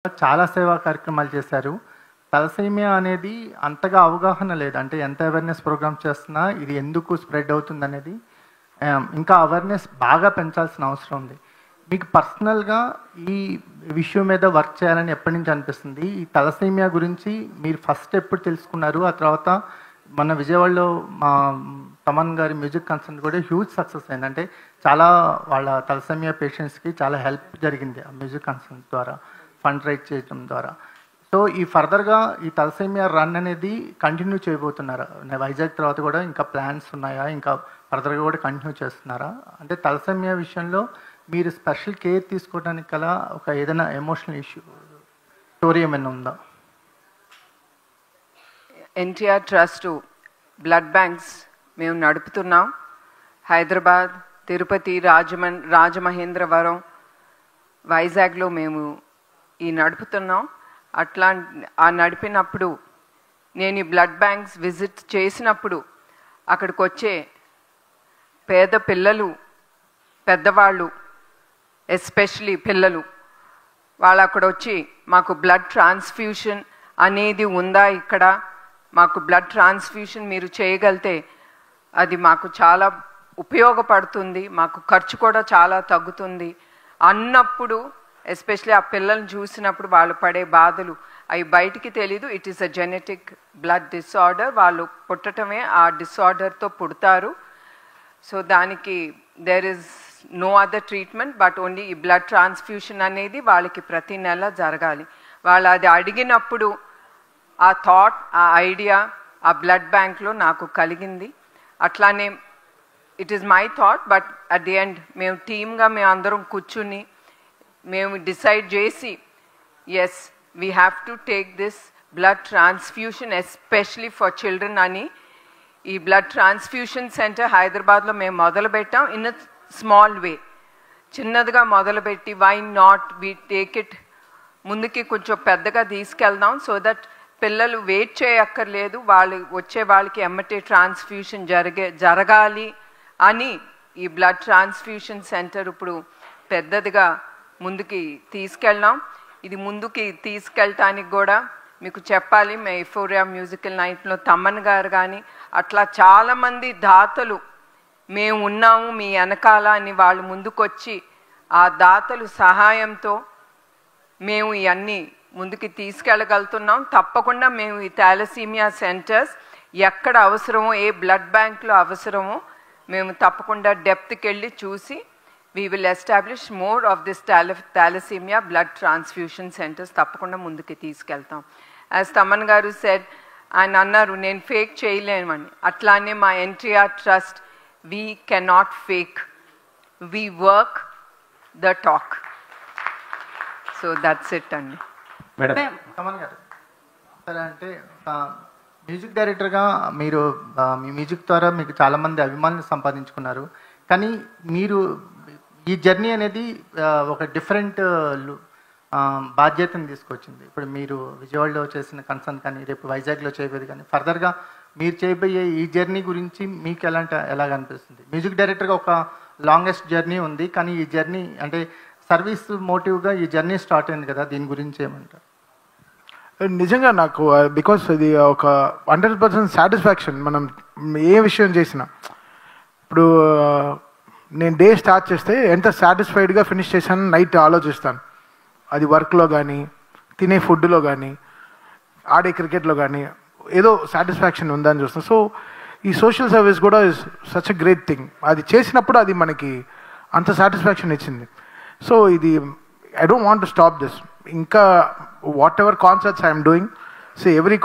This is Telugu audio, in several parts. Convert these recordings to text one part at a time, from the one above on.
చాలా సేవా కార్యక్రమాలు చేశారు. తలసేమియా అనేది అంతగా అవగాహన లేదు. అంటే ఎంత అవేర్‌నెస్ ప్రోగ్రామ్స్ చేస్తున్నా ఇది ఎందుకు స్ప్రెడ్ అవుతుందనేది ఇంకా అవేర్‌నెస్ బాగా పెంచాల్సిన అవసరం ఉంది. మీకు పర్సనల్‌గా ఈ విషయం మీద వర్క్ చేయాలని ఎప్పటి నుంచి అనిపిస్తుంది? ఈ తలసేమియా గురించి మీరు ఫస్ట్ ఎప్పుడు తెలుసుకున్నారు? ఆ తర్వాత మన విజయవాడలో మా తమన్ గారి మ్యూజిక్ కన్సర్ట్ కూడా హ్యూజ్ సక్సెస్ అయింది. అంటే చాలా వాళ్ళ తలసేమియా పేషెంట్స్‌కి చాలా హెల్ప్ జరిగింది ఆ మ్యూజిక్ కన్సర్ట్ ద్వారా, ఫండ్ రైజ్ చేయడం ద్వారా. సో ఈ ఫర్దర్‌గా ఈ తలసేమియా రన్ అనేది కంటిన్యూ చేయబోతున్నారా? వైజాగ్ తర్వాత కూడా ఇంకా ప్లాన్స్ ఉన్నాయా? ఇంకా ఫర్దర్‌గా కూడా కంటిన్యూ చేస్తున్నారా? అంటే తలసేమియా విషయంలో మీరు స్పెషల్ కేర్ తీసుకోవడానికి గల ఒక ఏదైనా ఎమోషనల్ ఇష్యూ స్టోరీ ఏమైనా ఉందా? ఎన్టీఆర్ ట్రస్ట్ బ్లడ్ బ్యాంక్స్ మేము నడుపుతున్నాం. హైదరాబాద్, తిరుపతి, రాజమహేంద్రవరం, వైజాగ్లో మేము ఈ నడుపుతున్నాం. ఆ నడిపినప్పుడు నేను ఈ బ్లడ్ బ్యాంక్స్ విజిట్ చేసినప్పుడు అక్కడికి వచ్చే పేద పిల్లలు, పెద్దవాళ్ళు, ఎస్పెషలీ పిల్లలు, వాళ్ళు అక్కడ వచ్చి మాకు బ్లడ్ ట్రాన్స్ఫ్యూషన్ అనేది ఉందా, ఇక్కడ మాకు బ్లడ్ ట్రాన్స్ఫ్యూషన్ మీరు చేయగలిగితే అది మాకు చాలా ఉపయోగపడుతుంది, మాకు ఖర్చు కూడా చాలా తగ్గుతుంది అన్నప్పుడు, ఎస్పెషలీ ఆ పిల్లల్ని చూసినప్పుడు వాళ్ళు పడే బాధలు అవి బయటికి తెలీదు. It is a genetic blood disorder. వాళ్ళు పుట్టటమే ఆ డిసార్డర్తో పుడతారు. సో దానికి there is no other treatment but only ఈ బ్లడ్ ట్రాన్స్ఫ్యూషన్ అనేది వాళ్ళకి ప్రతి నెల జరగాలి. వాళ్ళు అది అడిగినప్పుడు ఆ థాట్, ఆ ఐడియా ఆ బ్లడ్ బ్యాంక్లో నాకు కలిగింది. అట్లానే it is my thought, but at the end మేము టీమ్గా మేము అందరం కూర్చుని మేము డిసైడ్ చేసి as we have to take this blood transfusion especially for children అని ఈ బ్లడ్ ట్రాన్స్ఫ్యూషన్ సెంటర్ హైదరాబాద్లో మేము మొదలుపెట్టాం. ఇన్ అ స్మాల్ వే, చిన్నదిగా మొదలుపెట్టి why not we take it ముందుకి కొంచెం పెద్దగా తీసుకెళ్దాం. సో దట్ పిల్లలు వెయిట్ చేయక్కర్లేదు, వచ్చే వాళ్ళకి ఎమ్మటే ట్రాన్స్ఫ్యూషన్ జరగాలి అని ఈ బ్లడ్ ట్రాన్స్ఫ్యూషన్ సెంటర్ ఇప్పుడు పెద్దదిగా ముందుకి తీసుకెళ్ళాం. ఇది ముందుకి తీసుకెళ్ళటానికి కూడా మీకు చెప్పాలి, మే ఎఫోరియా మ్యూజికల్ నైట్లో తమ్మన్ గారు కానీ అట్లా చాలామంది దాతలు మేము ఉన్నాము మీ వెనకాల అని వాళ్ళు ముందుకొచ్చి ఆ దాతలు సహాయంతో మేము ఇవన్నీ ముందుకి తీసుకెళ్ళగలుగుతున్నాం. తప్పకుండా మేము ఈ థాలసీమియా సెంటర్స్ ఎక్కడ అవసరమో, ఏ బ్లడ్ బ్యాంక్లో అవసరమో మేము తప్పకుండా డెప్త్కి వెళ్ళి చూసి we will establish more of this thalassemia blood transfusion centers తప్పకుండా ముందుకి తీసుకెళ్తాం. యాజ్ తమన్ గారు సెడ్, ఆయన అన్నారు నేను ఫేక్ చేయలేమని. అట్లానే మా NTR trust we cannot fake, we work the talk. So that's it అండి. మేడం తమన్ గారు, సరే అంటే మ్యూజిక్ డైరెక్టర్గా మీరు మీ మ్యూజిక్ ద్వారా మీకు చాలామంది అభిమానులు సంపాదించుకున్నారు. కానీ మీరు ఈ జర్నీ అనేది ఒక డిఫరెంట్ బాధ్యతను తీసుకొచ్చింది. ఇప్పుడు మీరు విజయవాడలో చేసిన కన్సర్న్ కానీ, రేపు వైజాగ్లో చేయబోయేది కానీ, ఫర్దర్గా మీరు చేయబోయే ఈ జర్నీ గురించి మీకు ఎలాగ అనిపిస్తుంది? మ్యూజిక్ డైరెక్టర్గా ఒక లాంగెస్ట్ జర్నీ ఉంది, కానీ ఈ జర్నీ అంటే సర్వీస్ మోటివ్గా ఈ జర్నీ స్టార్ట్ అయింది కదా, దీని గురించి ఏమంటారు? నిజంగా నాకు బికాస్ ఇది ఒక 100% సాటిస్ఫాక్షన్. మనం ఏ విషయం చేసినా, ఇప్పుడు నేను డే స్టార్ట్ చేస్తే ఎంత సాటిస్ఫైడ్గా ఫినిష్ చేశాను నైట్ ఆలోచిస్తాను. అది వర్క్లో కానీ, తినే ఫుడ్లో కానీ, ఆడే క్రికెట్లో కానీ ఏదో సాటిస్ఫాక్షన్ ఉందని చూస్తాను. సో ఈ సోషల్ సర్వీస్ కూడా is such a great thing. అది చేసినప్పుడు అది మనకి అంత సాటిస్ఫాక్షన్ ఇచ్చింది. సో ఇది I don't want to stop this. ఇంకా whatever concerts I'm doing, so every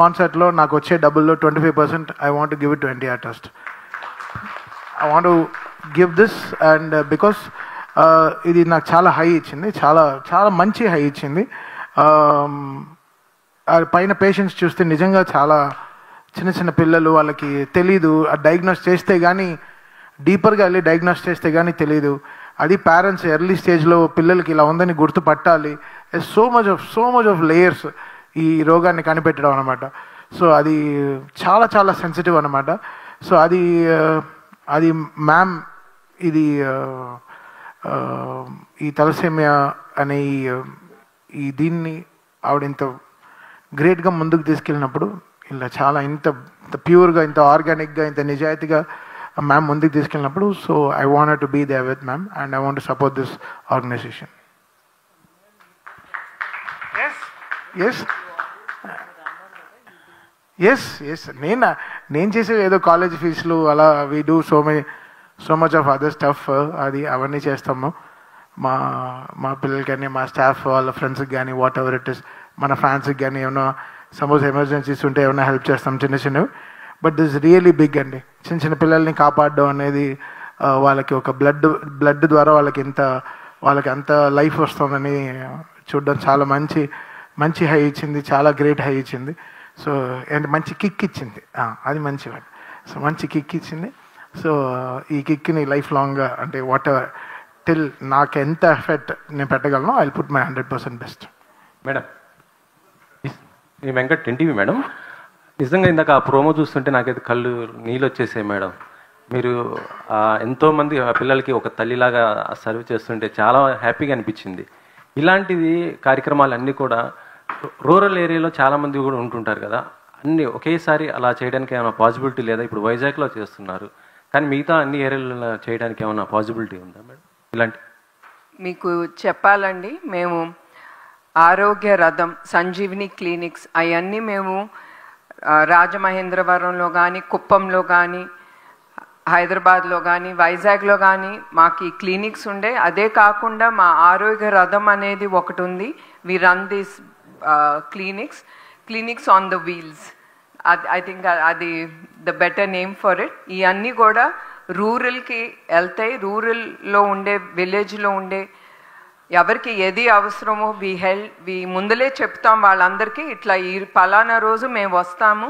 కాన్సర్ట్లో నాకు వచ్చే డబ్బుల్లో 25% I want to give it to NTR trust. I want to give this and because ఇది నాకు చాలా హై ఇచ్చింది, చాలా చాలా మంచి హై ఇచ్చింది. పైన పేషెంట్స్ చూస్తే నిజంగా చాలా చిన్న చిన్న పిల్లలు, వాళ్ళకి తెలీదు, డయాగ్నోస్ చేస్తే కానీ, డీపర్గా వెళ్ళి డయాగ్నోస్ చేస్తే కానీ తెలీదు. అది పేరెంట్స్ ఎర్లీ స్టేజ్లో పిల్లలకి ఇలా ఉందని గుర్తుపట్టాలి. సో మచ్ ఆఫ్ లేయర్స్ ఈ రోగాన్ని కనిపెట్టడం అనమాట. సో అది చాలా చాలా సెన్సిటివ్ అనమాట. సో అది మ్యామ్ ఇది ఈ తలసేమియా అనే దీన్ని ఆవిడ ఇంత గ్రేట్గా ముందుకు తీసుకెళ్ళినప్పుడు ఇలా చాలా ఇంత ప్యూర్గా, ఇంత ఆర్గానిక్గా, ఇంత నిజాయితీగా మ్యామ్ ముందుకు తీసుకెళ్ళినప్పుడు, so I want to be there with ma'am and I want to support this organisation. Yes నేను చేసేది ఏదో కాలేజ్ ఫీజులు అలా we do so much of other stuff, అవన్నీ చేస్తాము. మా పిల్లలకి కానీ, మా స్టాఫ్ వాళ్ళ ఫ్రెండ్స్కి కానీ, వాట్ ఎవర్ ఇట్ ఇస్, మన ఫ్యాన్స్కి కానీ ఏమైనా సపోజ్ ఎమర్జెన్సీస్ ఉంటే ఏమైనా హెల్ప్ చేస్తాం చిన్నవి. బట్ దిస్ రియలీ బిగ్ అండి. చిన్న పిల్లల్ని కాపాడడం అనేది వాళ్ళకి ఒక బ్లడ్ ద్వారా వాళ్ళకి అంత లైఫ్ వస్తుందని చూడడం చాలా మంచి హై ఇచ్చింది, చాలా గ్రేట్ హై ఇచ్చింది. సో అండ్ మంచి కిక్ ఇచ్చింది, అది మంచివాడు. సో మంచి కిక్ ఇచ్చింది. సో ఈ కిక్ని లైఫ్ లాంగ్గా అంటే వాట్ ఎవర్ టిల్ నాకు ఎంత ఎఫెక్ట్ నేను పెట్టగలను, I will put my 100% best. Madam, ఈ వెంకట్ ఎన్టీవీ మేడం, నిజంగా ఇందాక ఆ ప్రోమో చూస్తుంటే నాకైతే కళ్ళు నీళ్ళు వచ్చేసాయి మేడం. మీరు ఎంతోమంది పిల్లలకి ఒక తల్లిలాగా సర్వ్ చేస్తుంటే చాలా హ్యాపీగా అనిపించింది. ఇలాంటిది కార్యక్రమాలన్నీ కూడా రూరల్ ఏరియాలో చాలామంది కూడా ఉంటుంటారు కదా, అన్నీ ఒకేసారి అలా చేయడానికి ఏమైనా పాసిబిలిటీ లేదా? ఇప్పుడు వైజాగ్లో చేస్తున్నారు, కానీ మిగతా అన్ని ఏరియాలలో చేయడానికి ఏమైనా పాసిబిలిటీ ఉందా మేడం? ఇలాంటి మీకు చెప్పాలండి, మేము ఆరోగ్య రథం, సంజీవిని క్లినిక్స్ అవన్నీ మేము రాజమహేంద్రవరంలో కానీ, కుప్పంలో కానీ, హైదరాబాద్లో కానీ, వైజాగ్లో కానీ మాకు ఈ క్లినిక్స్ ఉండే. అదే కాకుండా మా ఆరోగ్య రథం అనేది ఒకటి ఉంది. We run this clinics on the wheels. I think అది the better name for it. ఇవన్నీ కూడా రూరల్కి వెళ్తాయి. రూరల్లో ఉండే, విలేజ్లో ఉండే ఎవరికి ఏది అవసరమో వి ముందలే చెప్తాం వాళ్ళందరికీ, ఇట్లా ఈ పలానా రోజు మేము వస్తాము,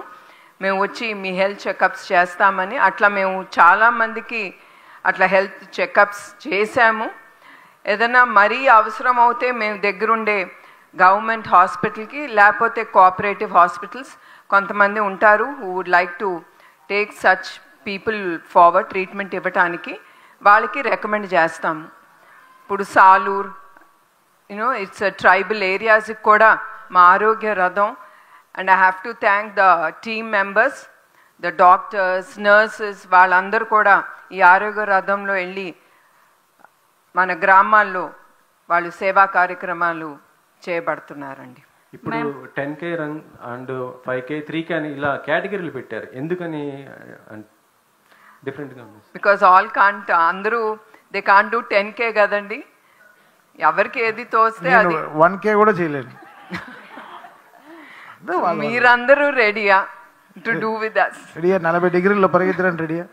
మేము వచ్చి మీ హెల్త్ చెకప్స్ చేస్తామని. అట్లా మేము చాలామందికి అట్లా హెల్త్ చెకప్స్ చేశాము. ఏదైనా మరీ అవసరం అవుతే మేము దగ్గరుండే గవర్నమెంట్ హాస్పిటల్కి, లేకపోతే కోఆపరేటివ్ హాస్పిటల్స్ కొంతమంది ఉంటారు who would like to take such people forward treatment ఇవ్వటానికి, వాళ్ళకి రికమెండ్ చేస్తాము. ఇప్పుడు సాలూర్, ఇట్స్ ట్రైబల్ ఏరియాస్కి కూడా మా ఆరోగ్య రథం. And I have to thank the team members, the doctors, nurses, వాళ్ళందరూ కూడా ఈ ఆరోగ్య రథంలో వెళ్ళి మన గ్రామాల్లో వాళ్ళు సేవా కార్యక్రమాలు చేయబడుతున్నారండి. ఇప్పుడు 10K run and 5K 3K అని ఇలా కేటగిరీలు పెట్టారు, ఎందుకని డిఫరెంట్గా? బికాజ్ ఆల్ కాంట్, అందరూ దే కాంట్ డూ 10K కదండి. ఎవరికి ఏది తోస్తే అది. 1K కూడా చేయలేదు. మీరందరూ రెడీయా టు డూ విత్ us? రెడీయా? 40 డిగ్రీల్లో పరిగెత్తడానికి రెడీయా?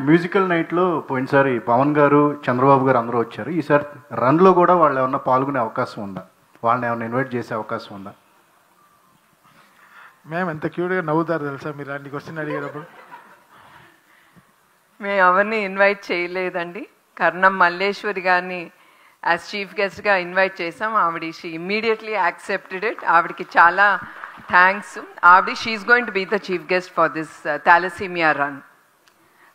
మ్యూజికల్ నైట్లో పోయినసారి పవన్ గారు, చంద్రబాబు గారు అందరూ వచ్చారు. ఈసారి రన్లో కూడా వాళ్ళు ఏమన్నా పాల్గొనే అవకాశం ఉందా? వాళ్ళని ఏమన్నా ఇన్వైట్ చేసే అవకాశం ఉందా? మేము ఎంత క్యూట్గా నవ్వుతారు తెలుసా మీరు అన్ని క్వశ్చన్ అడిగేటప్పుడు. మేము ఎవరిని ఇన్వైట్ చేయలేదండి. కర్ణం మల్లేశ్వరి గారిని యాజ్ చీఫ్ గెస్ట్గా ఇన్వైట్ చేసాం. ఆవిడ షీ ఇమ్మీడియట్లీ యాక్సెప్టెడ్ ఇట్. ఆవిడకి చాలా thanks. She is going to be the chief guest for this thalassemia run.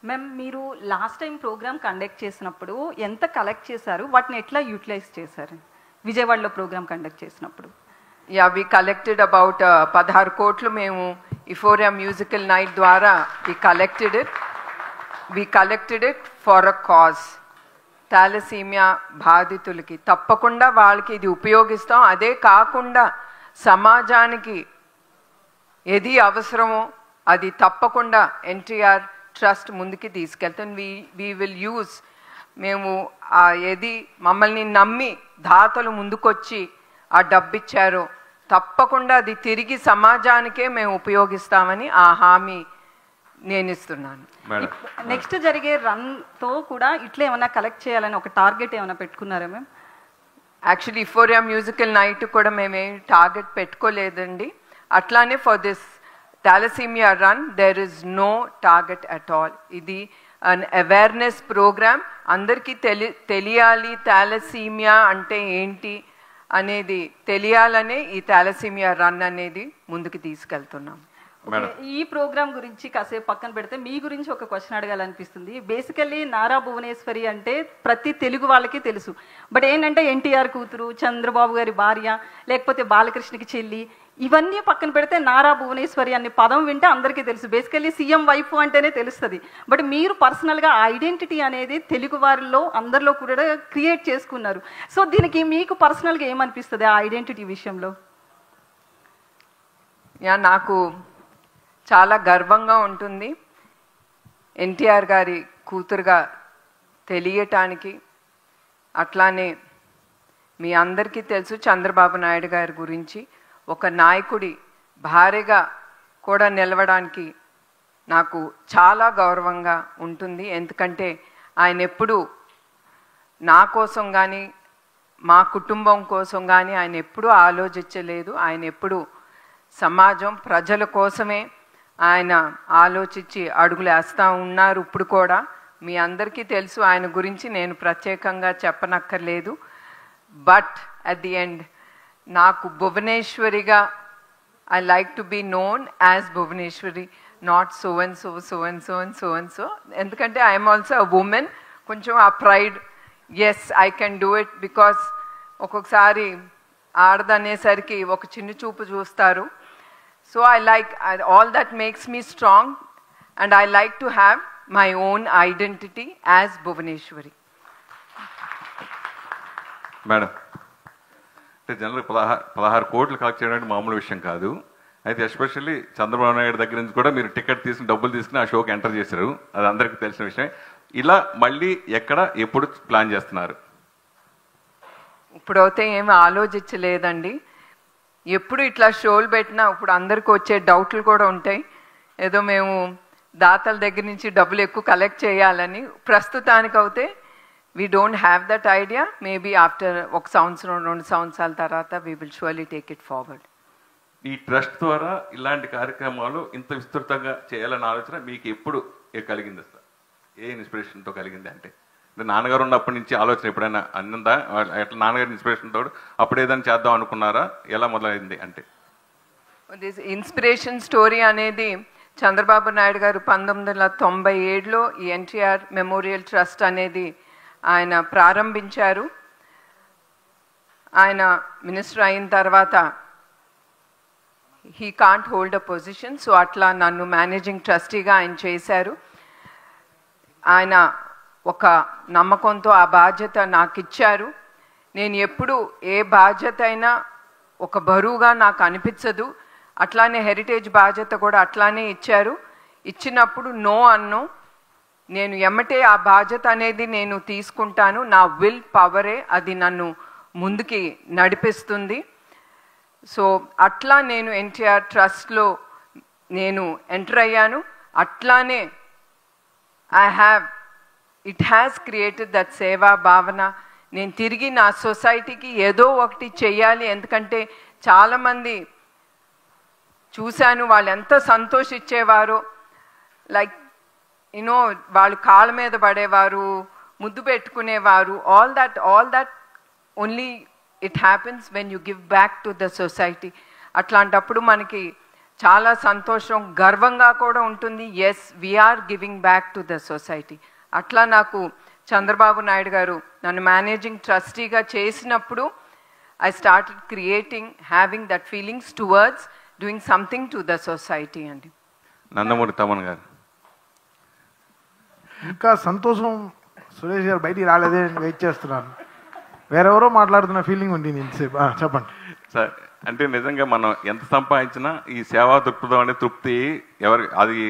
Ma'am, మీరు లాస్ట్ టైం ప్రోగ్రామ్ కండక్ట్ చేసినప్పుడు ఎంత కలెక్ట్ చేశారు, వాటిని ఎట్లా యూటిలైజ్ చేశారు? విజయవాడలో ప్రోగ్రామ్ కండక్ట్ చేసినప్పుడు వి కలెక్టెడ్ అబౌట్ 16 కోట్లు మేము ఇఫోరియా మ్యూజికల్ నైట్ ద్వారా we collected it for a cause. Thalassemia బాధితులకి తప్పకుండా వాళ్ళకి ఇది ఉపయోగిస్తాం. అదే కాకుండా సమాజానికి ఏది అవసరమో అది తప్పకుండా ఎన్టీఆర్ ట్రస్ట్ ముందుకి తీసుకెళ్తాం. వీ విల్ యూజ్, మేము ఏది మమ్మల్ని నమ్మి దాతలు ముందుకొచ్చి ఆ డబ్బిచ్చారో తప్పకుండా అది తిరిగి సమాజానికే మేము ఉపయోగిస్తామని ఆ హామీ నేను ఇస్తున్నాను. నెక్స్ట్ జరిగే రన్తో కూడా ఇట్లా ఏమైనా కలెక్ట్ చేయాలని ఒక టార్గెట్ ఏమైనా పెట్టుకున్నారా ma'am? Actually euphoria musical night కూడా మేమేం టార్గెట్ పెట్టుకోలేదండి. అట్లానే for this thalassemia run there is no target at all. ఇది అన్ అవేర్నెస్ ప్రోగ్రామ్. అందరికీ తెలియాలి థాలసీమియా అంటే ఏంటి అనేది తెలియాలనే ఈ థాలసీమియా రన్ అనేది ముందుకు తీసుకెళ్తున్నాం. మేడం ఈ ప్రోగ్రామ్ గురించి కాసేపు పక్కన పెడితే మీ గురించి ఒక క్వశ్చన్ అడగాలనిపిస్తుంది. బేసికల్లీ నారా భువనేశ్వరి అంటే ప్రతి తెలుగు వాళ్ళకి తెలుసు. బట్ ఏంటంటే ఎన్టీఆర్ కూతురు, చంద్రబాబు గారి భార్య, లేకపోతే బాలకృష్ణకి చెల్లి, ఇవన్నీ పక్కన పెడితే నారా భువనేశ్వరి అనే పదం వింటే అందరికీ తెలుసు. బేసికల్లీ సీఎం వైఫ్ అంటేనే తెలుస్తుంది. బట్ మీరు పర్సనల్గా ఐడెంటిటీ అనేది తెలుగు వారిలో అందరిలో కూడా క్రియేట్ చేసుకున్నారు. సో దీనికి మీకు పర్సనల్గా ఏమనిపిస్తుంది ఆ ఐడెంటిటీ విషయంలో? నాకు చాలా గర్వంగా ఉంటుంది ఎన్టీఆర్ గారి కూతురుగా తెలియటానికి. అట్లానే మీ అందరికీ తెలుసు చంద్రబాబు నాయుడు గారి గురించి. ఒక నాయకుడి భార్యగా కూడా నిలవడానికి నాకు చాలా గౌరవంగా ఉంటుంది. ఎందుకంటే ఆయన ఎప్పుడు నా కోసం కానీ మా కుటుంబం కోసం కానీ ఆయన ఎప్పుడూ ఆలోచించలేదు. ఆయన ఎప్పుడు సమాజం ప్రజల కోసమే ఆయన ఆలోచించి అడుగులు వేస్తూ ఉన్నారు. ఇప్పుడు కూడా మీ అందరికీ తెలుసు ఆయన గురించి, నేను ప్రత్యేకంగా చెప్పనక్కర్లేదు. బట్ అట్ ది ఎండ్ నాకు భువనేశ్వరిగా I like to be known as Bhuvaneshwari, not so and so, so and so and so and so. ఎందుకంటే ఐఎమ్ ఆల్సో అ ఉమెన్. కొంచెం ఆ pride, yes I can do it. Because ఒక్కొక్కసారి ఆడదనేసరికి ఒక చిన్న చూపు చూస్తారు. So I like all that makes me strong and I like to have my own identity as Bhuvaneshwari. Madam అంటే జనరల్ 16 కోట్లు కలెక్ట్ చేయడం అంటే మామూలు విషయం కాదు. అయితే ఎస్పెషల్లీ చంద్రబాబు నాయుడు దగ్గర నుంచి కూడా మీరు టికెట్ తీసుకుని డబ్బులు తీసుకుని ఆ షోకి ఎంటర్ చేశారు. అది అందరికీ తెలిసిన విషయం. ఇలా మళ్ళీ ఎక్కడ ఎప్పుడు ప్లాన్ చేస్తున్నారు? ఇప్పుడైతే ఏమి ఆలోచించలేదండి. ఎప్పుడు ఇట్లా షోలు పెట్టినా ఇప్పుడు అందరికీ వచ్చే డౌట్లు కూడా ఉంటాయి. ఏదో మేము దాతల దగ్గర నుంచి డబ్బులు ఎక్కువ కలెక్ట్ చేయాలని. ప్రస్తుతానికైతే we don't have that idea. Maybe after ఒక సంవత్సరం 2 సంవత్సరాల తర్వాత we will surely take it forward. ఈ ట్రస్ట్ ద్వారా ఇలాంటి కార్యక్రమాలు ఇంత విస్తృతంగా చేయాలన్న ఆలోచన మీకు ఎప్పుడు కలిగింది? సార్ ఏ ఇన్స్పిరేషన్తో కలిగింది? అంటే నాన్నగారు ఉన్నప్పటి నుంచి ఆలోచన ఎప్పుడైనా అన్నందా? ఎట్లా నాన్నగారి ఇన్స్పిరేషన్తో అప్పుడు ఏదైనా చేద్దాం అనుకున్నారా? ఎలా మొదలైంది? అంటే దిస్ ఇన్స్పిరేషన్ స్టోరీ అనేది చంద్రబాబు నాయుడు గారు 1997లో ఈ ఎన్టీఆర్ మెమోరియల్ ట్రస్ట్ అనేది ఆయన ప్రారంభించారు. ఆయన మినిస్టర్ అయిన తర్వాత he can't hold a position. So అట్లా నన్ను మేనేజింగ్ ట్రస్టీగా ఆయన చేశారు. ఆయన ఒక నమ్మకంతో ఆ బాధ్యత నాకు ఇచ్చారు. నేను ఎప్పుడు ఏ బాధ్యత అయినా ఒక బరువుగా నాకు అనిపించదు. అట్లానే హెరిటేజ్ బాధ్యత కూడా అట్లానే ఇచ్చారు. ఇచ్చినప్పుడు నో అన్నో, నేను ఎమ్మటే ఆ బాధ్యత అనేది నేను తీసుకుంటాను. నా విల్ పవరే అది నన్ను ముందుకి నడిపిస్తుంది. సో అట్లా నేను ఎన్టీఆర్ ట్రస్ట్లో నేను ఎంటర్ అయ్యాను. అట్లానే ఇట్ హ్యాస్ క్రియేటెడ్ దట్ సేవా భావన. నేను తిరిగి నా సొసైటీకి ఏదో ఒకటి చెయ్యాలి. ఎందుకంటే చాలామంది చూశాను, వాళ్ళు ఎంత సంతోషించేవారో. లైక్ యూనో వాళ్ళు కాళ్ళ మీద పడేవారు, ముద్దు పెట్టుకునేవారు. All that only it happens when you give back to the society. అట్లాంటప్పుడు మనకి చాలా సంతోషం, గర్వంగా కూడా ఉంటుంది. Yes, we are giving back to the society. అట్లా నాకు చంద్రబాబు నాయుడు గారు నన్ను మేనేజింగ్ ట్రస్టీగా చేసినప్పుడు I started creating, having that feelings towards doing something to the society అండి. నందమూరి తమన్ గారు ఇంకా సంతోషం. సురేష్ గారు బయటికి రాలేదే, వెయిట్ చేస్తున్నాను. వేరెవరో మాట్లాడుతున్న ఫీలింగ్ ఉంది. నేను చెప్పండి సార్. అంటే నిజంగా మనం ఎంత సంపాదించినా ఈ సేవా దృక్పథం అనే తృప్తి అది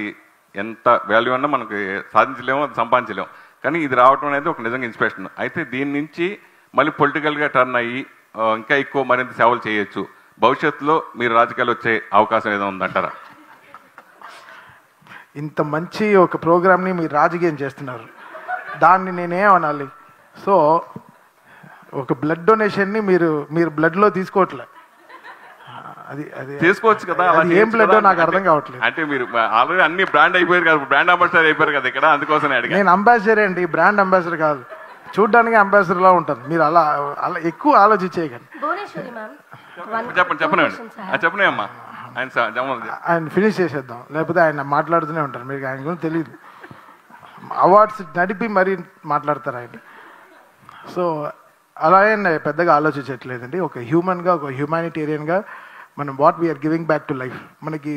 ఎంత వాల్యూ అన్నా మనకి సాధించలేము, అది సంపాదించలేము. కానీ ఇది రావటం అనేది ఒక నిజంగా ఇన్స్పిరేషన్. అయితే దీని నుంచి మళ్ళీ పొలిటికల్గా టర్న్ అయ్యి ఇంకా ఎక్కువ మరింత సేవలు చేయొచ్చు. భవిష్యత్తులో మీరు రాజకీయాలు వచ్చే అవకాశం ఏదో ఉందంటారా? ఇంత మంచి ఒక ప్రోగ్రామ్ని మీరు రాజకీయం చేస్తున్నారు, దాన్ని నేనేమనాలి? సో ఒక బ్లడ్ డొనేషన్ని మీరు బ్లడ్లో తీసుకోవట్లే. అది తీసుకోవచ్చు కదా. ఏం బ్లడ్ నాకు అర్థం కావట్లేదు. అంటే మీరు ఆల్రెడీ అన్ని బ్రాండ్ అయిపోయారు కదా, బ్రాండ్ అంబాసిడర్ అయిపోయారు కదా ఇక్కడ, అందుకోసం నేను అంబాసిడర్ అండి, బ్రాండ్ అంబాసిడర్ కాదు. చూడ్డానికి అంబాసిడర్లా ఉంటారు. మీరు అలా ఎక్కువ ఆలోచించేయకండి. చెప్పండి అమ్మా. ఆయన ఫినిష్ చేసేద్దాం, లేకపోతే ఆయన మాట్లాడుతూనే ఉంటారు. మీకు ఆయన గురించి తెలియదు, అవార్డ్స్ నడిపి మరీ మాట్లాడతారు ఆయన. సో అలాగే పెద్దగా ఆలోచించట్లేదండి. ఒక హ్యూమన్గా, ఒక హ్యూమానిటేరియన్గా మనం what we are giving back to life. మనకి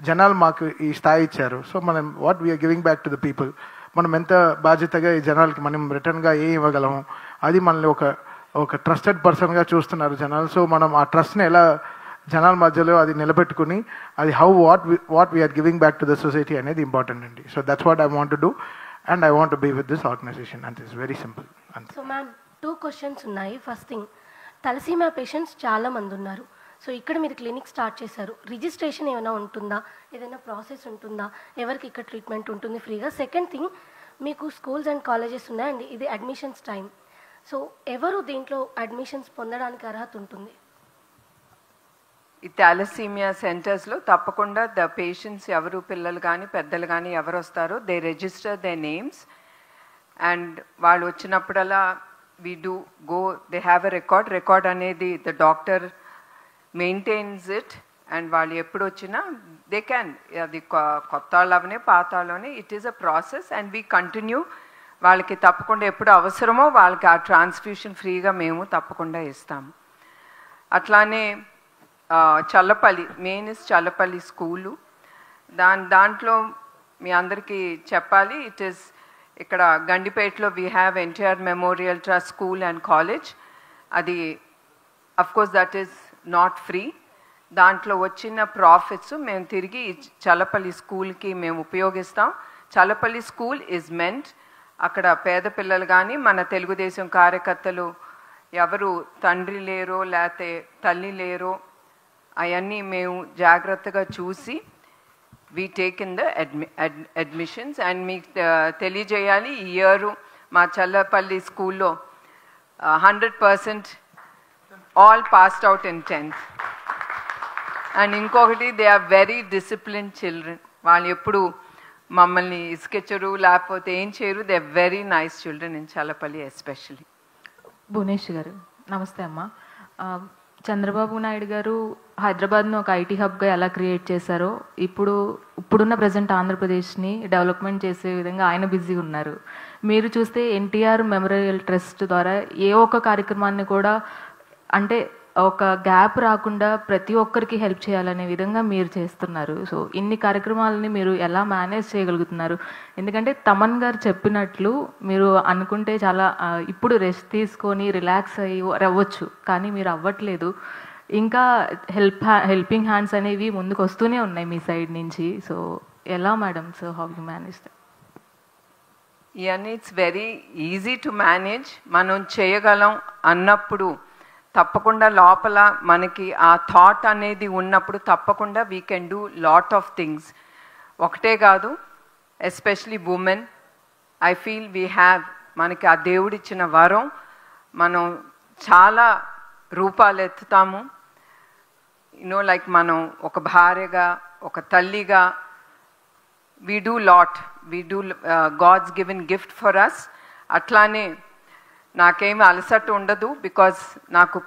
జనాలు మాకు ఈ స్థాయి ఇచ్చారు, సో మనం what we are giving back to the people. మనం ఎంత బాధ్యతగా ఈ జనాలకి మనం రిటర్న్గా ఏం ఇవ్వగలము, అది మనల్ని ఒక ట్రస్టెడ్ పర్సన్గా చూస్తున్నారు జనాలు. సో మనం ఆ ట్రస్ట్ని ఎలా జనాల మధ్యలో అది నిలబెట్టుకుని అది what we are giving back to the society అనేది ఇంపార్టెంట్ అండి. So that's what I want to do and I want to be with this organisation and it's very simple. So ma'am 2 questions ఉన్నాయి. ఫస్ట్ థింగ్, తలసీమియా పేషెంట్స్ చాలా మంది ఉన్నారు. సో ఇక్కడ మీరు క్లినిక్ స్టార్ట్ చేశారు, రిజిస్ట్రేషన్ ఏమైనా ఉంటుందా, ఏదైనా ప్రాసెస్ ఉంటుందా, ఎవరికి ఇక్కడ ట్రీట్మెంట్ ఉంటుంది ఫ్రీగా? సెకండ్ థింగ్, మీకు స్కూల్స్ అండ్ కాలేజెస్ ఉన్నాయండి, ఇది అడ్మిషన్స్ టైం. సో ఎవరు దీంట్లో అడ్మిషన్స్ పొందడానికి అర్హత ఉంటుంది? ఈ థాలసీమియా సెంటర్స్లో తప్పకుండా ద పేషెంట్స్ ఎవరు, పిల్లలు కానీ పెద్దలు కానీ ఎవరు వస్తారో they register they names and వాళ్ళు వచ్చినప్పుడల్లా we do go, they have a record అనేది the doctor maintains it and వాళ్ళు ఎప్పుడు వచ్చినా they can, అది కొత్త వాళ్ళవనే పాత వాళ్ళనే, it is a process and we continue. వాళ్ళకి తప్పకుండా ఎప్పుడు అవసరమో వాళ్ళకి ఆ ట్రాన్స్ఫ్యూషన్ ఫ్రీగా మేము తప్పకుండా ఇస్తాము. అట్లానే Challapalli main is Challapalli school, దాంట్లో మీ అందరికీ చెప్పాలి, ఇట్ ఈస్ ఇక్కడ గండిపేటలో we have NTR memorial trust school and college. అది of course that is not free. దాంట్లో వచ్చిన ప్రాఫిట్స్ మేము తిరిగి చల్లపల్లి స్కూల్కి మేము ఉపయోగిస్తాం. చల్లపల్లి స్కూల్ ఈజ్ మెంట్, అక్కడ పేద పిల్లలు కానీ మన తెలుగుదేశం కార్యకర్తలు ఎవరు తండ్రి లేరో లేకపోతే తల్లి లేరో అవన్నీ మేము జాగ్రత్తగా చూసి we take in the admissions and మీకు తెలియజేయాలి, ఈ ఇయర్ మా చల్లపల్లి స్కూల్లో 100% all passed out in 10th. And ఇంకొకటి, they are very disciplined children. వాళ్ళు ఎప్పుడు మమ్మల్ని ఇసుకెచ్చరు లేకపోతే ఏం చేయరు. They are very nice children in Challapalli especially. Bhuvanesh గారు నమస్తే అమ్మ. చంద్రబాబు నాయుడు గారు హైదరాబాద్ను ఒక ఐటీ హబ్గా ఎలా క్రియేట్ చేశారో ఇప్పుడున్న ప్రజెంట్ ఆంధ్రప్రదేశ్ని డెవలప్మెంట్ చేసే విధంగా ఆయన బిజీగా ఉన్నారు. మీరు చూస్తే ఎన్టీఆర్ మెమోరియల్ ట్రస్ట్ ద్వారా ఏ ఒక్క కార్యక్రమాన్ని కూడా అంటే ఒక గ్యాప్ రాకుండా ప్రతి ఒక్కరికి హెల్ప్ చేయాలనే విధంగా మీరు చేస్తున్నారు. సో ఇన్ని కార్యక్రమాలని మీరు ఎలా మేనేజ్ చేయగలుగుతున్నారు? ఎందుకంటే తమన్ గారు చెప్పినట్లు మీరు అనుకుంటే చాలా ఇప్పుడు రెస్ట్ తీసుకొని రిలాక్స్ అవ్వచ్చు, కానీ మీరు అవ్వట్లేదు. ఇంకా హెల్పింగ్ హ్యాండ్స్ అనేవి ముందుకు వస్తూనే ఉన్నాయి మీ సైడ్ నుంచి. సో ఎలా madam? So how you manage that? ఇవన్నీ it's very easy to manage. మనం చేయగలం అన్నప్పుడు తప్పకుండా లోపల మనకి ఆ థాట్ అనేది ఉన్నప్పుడు తప్పకుండా we can do lot of things. ఒకటే కాదు, especially women, I feel we have, మనకి ఆ దేవుడిచ్చిన వరం, మనం చాలా రూపాలు ఎత్తుతాము. యూనో లైక్ మనం ఒక భార్యగా, ఒక తల్లిగా, we do lot, we do God's given gift for us. అట్లానే నాకేమి అలసట ఉండదు, బికాజ్ నాకు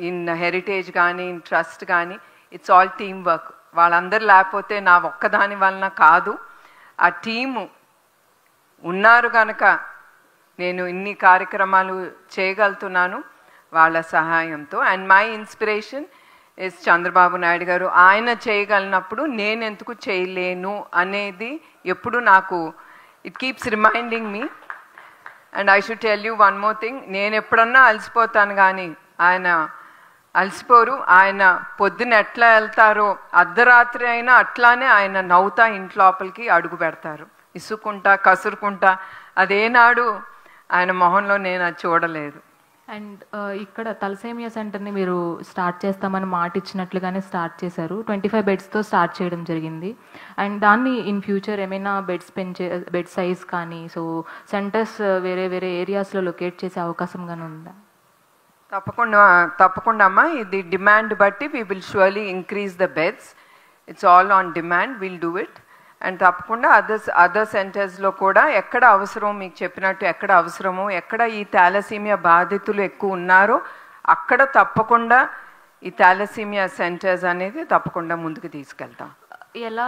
ఇన్ హెరిటేజ్ కానీ ఇన్ ట్రస్ట్ కానీ ఇట్స్ ఆల్ టీమ్ వర్క్. వాళ్ళందరూ లేకపోతే నా ఒక్కదాని వలన కాదు, ఆ టీము ఉన్నారు కనుక నేను ఇన్ని కార్యక్రమాలు చేయగలుగుతున్నాను వాళ్ళ సహాయంతో. And my inspiration is Chandrababu Naidu గారు. ఆయన చేయగలిగినప్పుడు నేను ఎందుకు చేయలేను అనేది ఎప్పుడు నాకు it keeps reminding me. And I should tell you one more thing, నేను ఎప్పుడన్నా అలసిపోతాను కానీ ఆయన అలసిపోరు. ఆయన పొద్దున ఎట్లా వెళ్తారో అర్ధరాత్రి అయినా అట్లానే ఆయన నవ్వుతా ఇంట్లోపలికి అడుగు పెడతారు, ఇసుకుంటా కసురుకుంటా. అదేనాడు ఆయన మొహంలో నేను అది చూడలేదు. అండ్ ఇక్కడ తలసేమియా సెంటర్ని మీరు స్టార్ట్ చేస్తామని మాట ఇచ్చినట్లుగానే స్టార్ట్ చేశారు. 25 బెడ్స్తో స్టార్ట్ చేయడం జరిగింది. అండ్ దాన్ని ఇన్ ఫ్యూచర్ ఏమైనా బెడ్ సైజ్ కానీ సో సెంటర్స్ వేరే వేరే ఏరియాస్లో లొకేట్ చేసే అవకాశం కానీ ఉందా? తప్పకుండా అమ్మా. ఇది డిమాండ్ బట్టి we will surely increase the beds. It's all on demand, will do it. And తప్పకుండా అదర్ సెంటర్స్లో కూడా ఎక్కడ అవసరం, మీకు చెప్పినట్టు ఎక్కడ అవసరమో, ఎక్కడ ఈ థాలసీమియా బాధితులు ఎక్కువ ఉన్నారో అక్కడ తప్పకుండా ఈ థాలసీమియా సెంటర్స్ అనేది తప్పకుండా ముందుకు తీసుకెళ్తాం. ఎలా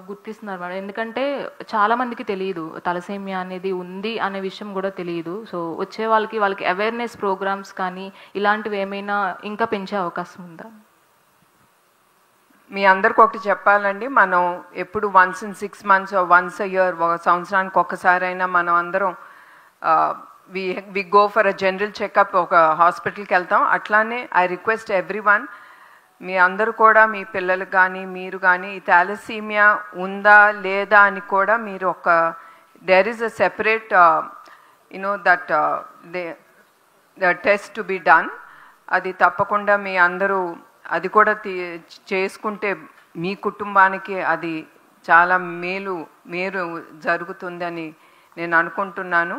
గుర్తిస్తున్నారు మేడం? ఎందుకంటే చాలా మందికి తెలియదు తలసేమియా అనేది ఉంది అనే విషయం కూడా తెలియదు. సో వచ్చే వాళ్ళకి అవేర్నెస్ ప్రోగ్రామ్స్ కానీ ఇలాంటివి ఏమైనా ఇంకా పెంచే అవకాశం ఉందా? మీ అందరికి ఒకటి చెప్పాలండి, మనం ఎప్పుడు once in 6 months once a year, ఒక సంవత్సరానికి ఒక్కసారైనా మనం అందరం we go for a general checkup, ఒక హాస్పిటల్కి వెళ్తాం. అట్లానే ఐ రిక్వెస్ట్ ఎవ్రీవన్, మీ అందరూ కూడా మీ పిల్లలకు కానీ మీరు కానీ ఈ థాలసీమియా ఉందా లేదా అని కూడా మీరు ఒక there is a separate that the test to be done. అది తప్పకుండా మీ అందరూ అది కూడా చేసుకుంటే మీ కుటుంబానికి అది చాలా మేలు జరుగుతుందని నేను అనుకుంటున్నాను.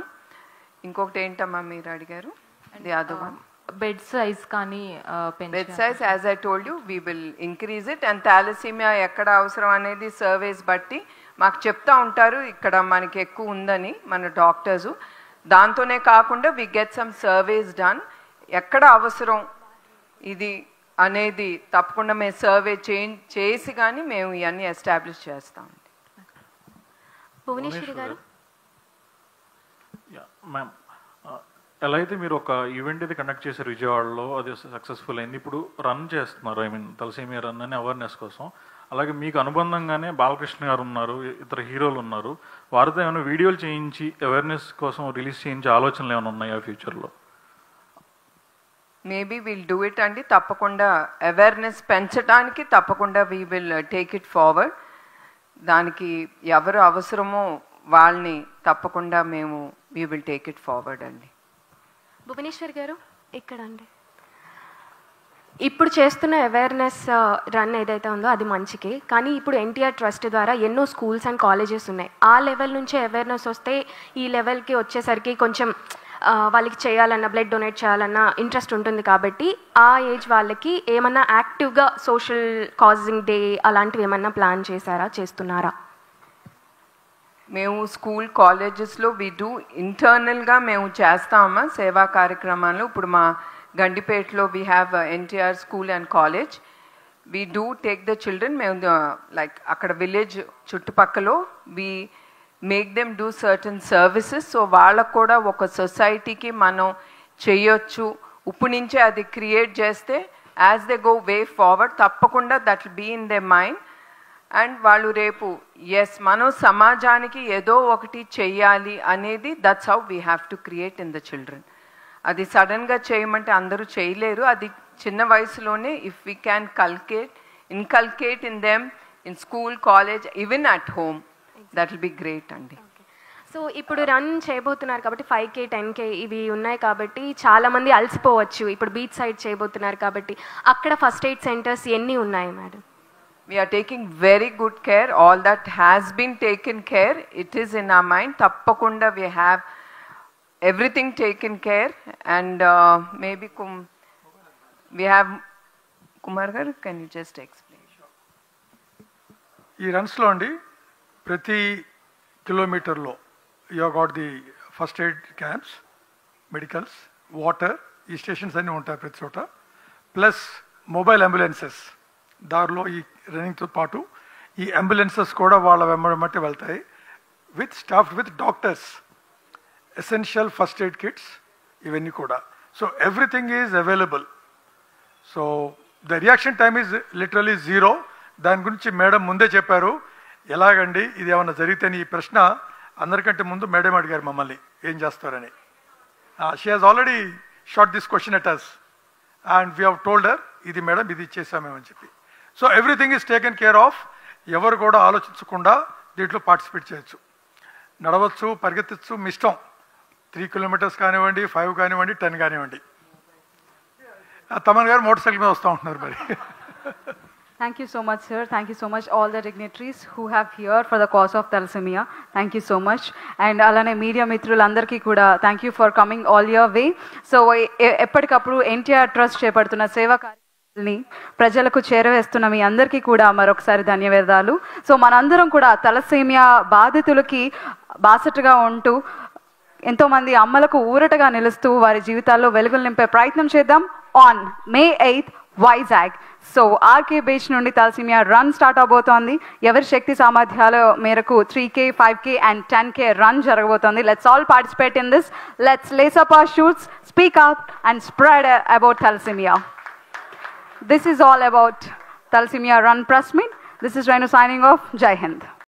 ఇంకొకటి ఏంటమ్మా మీరు అడిగారు? బెడ్ సైజ్ కానీ bed size as I told you we will increase it. And thalassemia ఎక్కడ అవసరం అనేది సర్వేస్ బట్టి మాకు చెప్తా ఉంటారు ఇక్కడ మనకి ఎక్కువ ఉందని మన డాక్టర్సు. దాంతోనే కాకుండా we get some surveys done, ఎక్కడ అవసరం ఇది అనేది తప్పకుండా మేము సర్వే చేసి కానీ మేము ఇవన్నీ ఎస్టాబ్లిష్ చేస్తామండి. భువనేశ్వరి గారు. మ్యామ్, ఎలా అయితే మీరు ఒక ఈవెంట్ ఇది కండక్ట్ చేశారు విజయవాడలో, అది సక్సెస్ఫుల్ అయింది. ఇప్పుడు రన్ చేస్తున్నారు, ఐ మీన్ తలసేమియా రన్ అని అవేర్నెస్ కోసం. అలాగే మీకు అనుబంధంగానే బాలకృష్ణ గారు ఉన్నారు, ఇతర హీరోలు ఉన్నారు. వారితో ఏమైనా వీడియోలు చేయించి అవేర్నెస్ కోసం రిలీజ్ చేయించే ఆలోచనలు ఏమైనా ఉన్నాయా ఫ్యూచర్లో? మేబీ విల్ డూ ఇట్ అండి. తప్పకుండా అవేర్నెస్ పెంచడానికి తప్పకుండా we will take it forward. దానికి ఎవరు అవసరమో వాళ్ళని తప్పకుండా మేము we will take it forward అండి. భువనేశ్వర్ గారు ఇక్కడ అండి. ఇప్పుడు చేస్తున్న అవేర్నెస్ రన్ ఏదైతే ఉందో అది మంచికి, కానీ ఇప్పుడు ఎన్టీఆర్ ట్రస్ట్ ద్వారా ఎన్నో స్కూల్స్ అండ్ కాలేజెస్ ఉన్నాయి. ఆ లెవెల్ నుంచి అవేర్నెస్ వస్తే ఈ లెవెల్కి వచ్చేసరికి కొంచెం వాళ్ళకి చేయాలన్నా, బ్లడ్ డొనేట్ చేయాలన్నా ఇంట్రెస్ట్ ఉంటుంది. కాబట్టి ఆ ఏజ్ వాళ్ళకి ఏమన్నా యాక్టివ్గా సోషల్ కాజింగ్ డే అలాంటివి ఏమన్నా ప్లాన్ చేస్తున్నారా? మేము స్కూల్ కాలేజెస్లో వి డూ ఇంటర్నల్గా మేము చేస్తామా సేవా కార్యక్రమాలు. ఇప్పుడు మా గండిపేటలో we have NTR school and college. We do take the children. మేము లైక్ అక్కడ విలేజ్ చుట్టుపక్కల we make them do certain services. So వాళ్ళకు కూడా ఒక సొసైటీకి మనం చేయొచ్చు. ఇప్పుడు నుంచే అది క్రియేట్ చేస్తే as they go way forward తప్పకుండా that will be in their mind. And వాళ్ళు రేపు ఎస్ మనం సమాజానికి ఏదో ఒకటి చెయ్యాలి అనేది that's how we have to create in the children. అది సడన్గా చేయమంటే అందరూ చేయలేరు. అది చిన్న వయసులోనే if we can inculcate in them in school, college, even at home, that will be great అండి. సో ఇప్పుడు రన్ చేయబోతున్నారు కాబట్టి 5K 10K ఇవి ఉన్నాయి కాబట్టి చాలామంది అలసిపోవచ్చు. ఇప్పుడు బీచ్ సైడ్ చేయబోతున్నారు కాబట్టి అక్కడ ఫస్ట్ ఎయిడ్ సెంటర్స్ ఎన్ని ఉన్నాయి madam? We are taking very good care. All that has been taken care. It is in our mind. Tappakunda we have everything taken care. And maybe we have Kumar garu, can you just explain? ఈ రన్స్లో అండి ప్రతి కిలోమీటర్లో you got the first aid camps, medicals, water, ఈ స్టేషన్స్ అన్నీ ఉంటాయి ప్రతి చోట. ప్లస్ మొబైల్ అంబులెన్సెస్ దారిలో ఈ రన్నింగ్తో పాటు ఈ అంబులెన్సెస్ కూడా వాళ్ళ వెంబడమట్టి వెళ్తాయి with staff with doctors, essential first aid kits ఇవన్నీ కూడా. So everything is available. So the reaction time is literally 0. దాని గురించి మేడం ముందే చెప్పారు. ఎలాగండి ఇది ఏమన్నా జరిగితే ఈ ప్రశ్న అందరికంటే ముందు మేడం అడిగారు మమ్మల్ని ఏం చేస్తారని. She has already shot this question at us and we have told her ఇది మేడం ఇది ఇచ్చేసామేమని చెప్పి. So everything is taken care of. ఎవరు కూడా ఆలోచించకుండా దీంట్లో పార్టిసిపేట్ చేయొచ్చు, నడవచ్చు, పరిగెత్తచ్చు, మీ ఇష్టం. 3 kilometers కానివ్వండి, 5 కానివ్వండి, 10 కానివ్వండి. తమన్ గారు మోటార్ సైకిల్ మీద వస్తూ ఉంటున్నారు మరి. Thank you so much, sir. Thank you so much, all the dignitaries who have here for the cause of thalassemia. Thank you so much. And alane media mitrulandarki kuda thank you for coming all your way. So ఎప్పటికప్పుడు ఎన్టీఆర్ ట్రస్ట్ చేపడుతున్న సేవా కార్యక్రమాలని ప్రజలకు చేరవేస్తున్న మీ అందరికీ కూడా మరొకసారి ధన్యవాదాలు. సో మనందరం కూడా తలసేమియా బాధితులకి బాసటగా ఉంటూ ఎంతోమంది అమ్మలకు ఊరటగా నిలుస్తూ వారి జీవితాల్లో వెలుగులు నింపే ప్రయత్నం చేద్దాం. On May 8th, Vizag. So RK Beach నుండి తలసీమియా రన్ స్టార్ట్ అవబోతోంది. ఎవరి శక్తి సామర్థ్యాల మేరకు 3K, 5K and 10K run జరగబోతోంది. Let's all participate in this. Let's lace up our షూట్స్, speak out and spread about thalassemia. This is all about Thalassemia Run Press Meet. This is Renu signing off. Jai Hind.